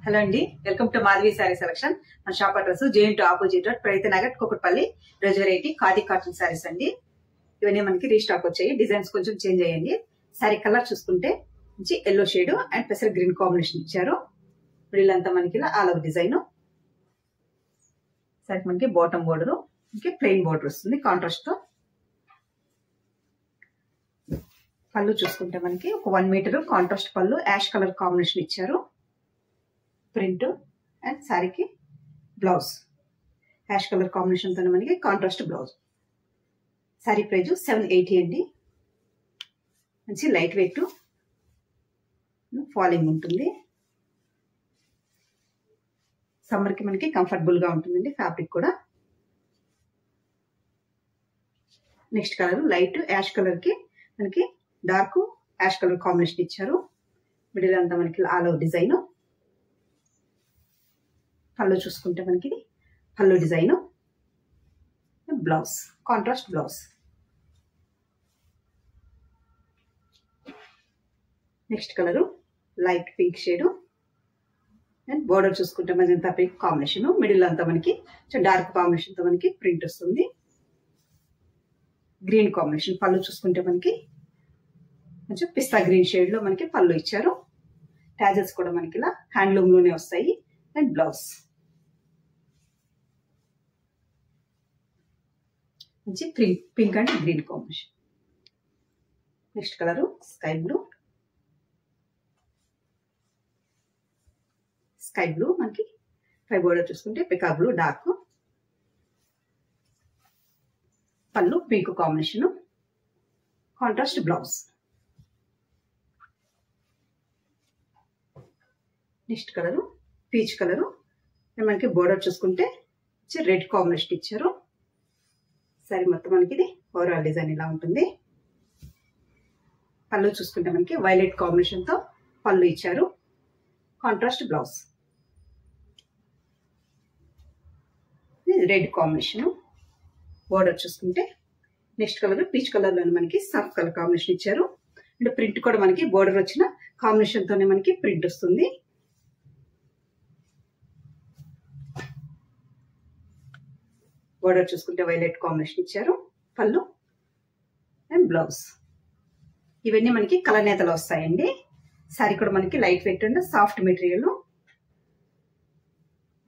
Hello అండి, welcome to Madhavi Sari selection. మన shop address JN opposite road, Pragathi Nagar, Kukatpally. రోజు వెరైటీ ఖాదీ కాటన్ శారీస్ అండి. ఇవన్నీ మనకి రీస్టాక్ వచ్చాయి. డిజైన్స్ కొంచెం చేంజ్ అయ్యండి. శారీ కలర్ చూసుకుంటే మంచి ఎల్లో షేడ్ అండ్ పెసర్ గ్రీన్ కాంబినేషన్ ఇచ్చారు. మిడిల్ అంతా మనకి ఇలా ఆల్ ఓవర్ డిజైన్. శారీ మనకి బాటమ్ బోర్డర్, ఇంకే ప్లెయిన్ బోర్డర్ వస్తుంది కాంట్రాస్ట్ తో. పళ్ళు చూసుకుంటే మనకి ఒక 1 మీటర్ కాంట్రాస్ట్ పళ్ళు, యాష్ కలర్ కాంబినేషన్ ఇచ్చారు. ప్రింట్ అండ్ శారీకి బ్లౌజ్ యాష్ కలర్ కాంబినేషన్ తో మనకి కాంట్రాస్ట్ బ్లౌజ్. శారీ ప్రైజ్ 780 అండి. మంచి లైట్ వెయిట్, ఫాలింగ్ ఉంటుంది. సమ్మర్ కి మనకి కంఫర్టబుల్ గా ఉంటుందండి ఫ్యాబ్రిక్ కూడా. Next colour light ash colour కి మనకి డార్క్ యాష్ కలర్ కాంబినేషన్ ఇచ్చారు. మిడిల్ అంతా మనకి ఆల్ ఓవర్ డిజైన్. పళ్ళు చూసుకుంటే మనకి పళ్ళు design, blouse contrast blouse. Next colour light pink shade and border చూసుకుంటే మజంతా పింక్ కాంబినేషన్. మిడిల్ అంతా మనకి డార్క్ కాంబినేషన్ తో మనకి ప్రింట్ వస్తుంది. Green combination. పళ్ళు చూసుకుంటే మనకి కొంచెం పిస్తా గ్రీన్ షేడ్ లో మనకి పళ్ళు ఇచ్చారు. టాజెస్ కూడా మనకి ఇలా హ్యాండ్లూమ్ లోనే వస్తాయి. అండ్ బ్లౌజ్ మంచి pink and green combination. Next colour sky blue. Sky blue మనకి పై బోర్డర్ చూసుకుంటే పికా బ్లూ డార్క్. పళ్ళు pink combination, contrast blouse. Next colour peach colour. మనకి బోర్డర్ చూసుకుంటే రెడ్ కాంబినేషన్ ఇచ్చారు. సరే మొత్తం మనకి ఇది ఓవరాల్ డిజైన్ ఇలా ఉంటుంది. పళ్ళు చూసుకుంటే మనకి వైలెట్ కాంబినేషన్ తో పళ్ళు ఇచ్చారు. Contrast blouse. Red combination. Border చూసుకుంటే నెక్స్ట్ కలర్ పీచ్ కలర్ లో మనకి సాఫ్ట్ కలర్ కాంబినేషన్ ఇచ్చారు. అంటే ప్రింట్ కూడా మనకి బోర్డర్ వచ్చిన కాంబినేషన్ తోనే మనకి ప్రింట్ వస్తుంది. బోర్డర్ చూసుకుంటే వైలెట్ కాంబినేషన్ ఇచ్చారు. పళ్ళు అండ్ బ్లౌజ్. ఇవన్నీ మనకి కలనేతలు వస్తాయండి. సారీ కూడా మనకి light weight and soft material.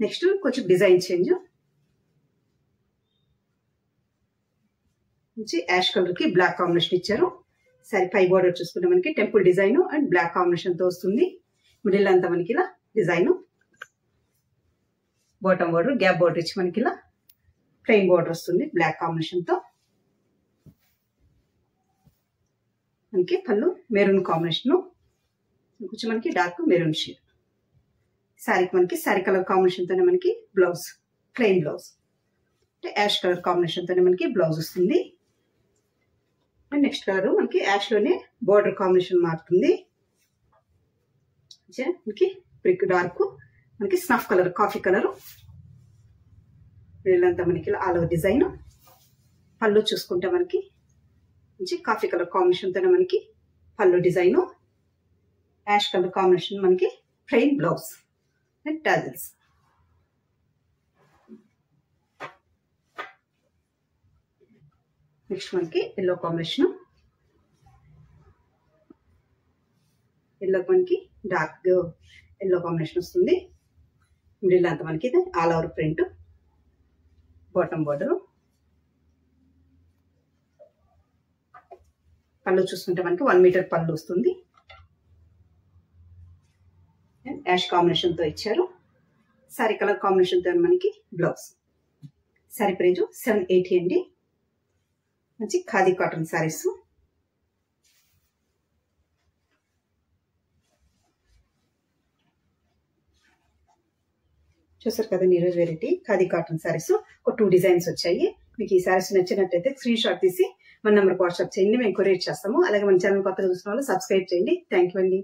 Next కొంచెం డిజైన్ చేంజ్. మంచి యాష్ కలర్ కి బ్లాక్ కాంబినేషన్ ఇచ్చారు. సారీ పై బోర్డర్ చూసుకుంటే మనకి temple design and black combination తో వస్తుంది. మిడిల్ అంతా మనకి ఇలా design. Bottom border gap border ఇచ్చి మనకి ఇలా ప్లెయిన్ బోర్డర్ వస్తుంది బ్లాక్ కాంబినేషన్ తో. మనకి పళ్ళు మెరూన్ కాంబినేషన్, కొంచెం మనకి డార్క్ మెరూన్ షేడ్. శారీకి మనకి శారీ కలర్ కాంబినేషన్ తోనే మనకి బ్లౌజ్, ప్లెయిన్ బ్లౌజ్. అంటే యాష్ కలర్ కాంబినేషన్ తోనే మనకి బ్లౌజ్ వస్తుంది. అండ్ నెక్స్ట్ కలర్ మనకి యాష్ లోనే బోర్డర్ కాంబినేషన్ మారుతుంది. మనకి బ్రిక్ డార్క్, మనకి స్నఫ్ కలర్ కాఫీ కలర్. వీళ్ళంతా మనకి ఆల్ ఓవర్ డిజైన్. పళ్ళు చూసుకుంటే మనకి మంచి కాఫీ కలర్ కాంబినేషన్ తోనే మనకి పళ్ళు డిజైన్. యాష్ కలర్ కాంబినేషన్ మనకి plain blouse and tassels. Next మనకి ఎల్లో కాంబినేషన్. ఎల్లో మనకి డార్క్ ఎల్లో కాంబినేషన్ వస్తుంది. మిడిల్ అంతా మనకి all over print. Bottom border. పళ్ళు చూసుకుంటే మనకి 1 మీటర్ పళ్ళు వస్తుంది. యాష్ కాంబినేషన్ తో ఇచ్చారు. సారీ కలర్ కాంబినేషన్ తో మనకి బ్లౌజ్. సారీ ప్రైజ్ 780 అండి. మంచి ఖాదీ కాటన్ సారీస్. చూసారు కదండి ఈరోజు వెరైటీ ఖాదీ కాటన్ సారీస్. ఒక 2 డిజైన్స్ వచ్చాయి. మీకు ఈ సారీస్ నచ్చినట్టయితే స్క్రీన్ షాట్ తీసి మన నెంబర్కి వాట్సాప్ చేయండి, మేము కొరియర్ చేస్తాము. అలాగే మన ఛానల్ కొత్తగా చూసిన వాళ్ళు సబ్స్క్రైబ్ చేయండి. థ్యాంక్ యూ అండి.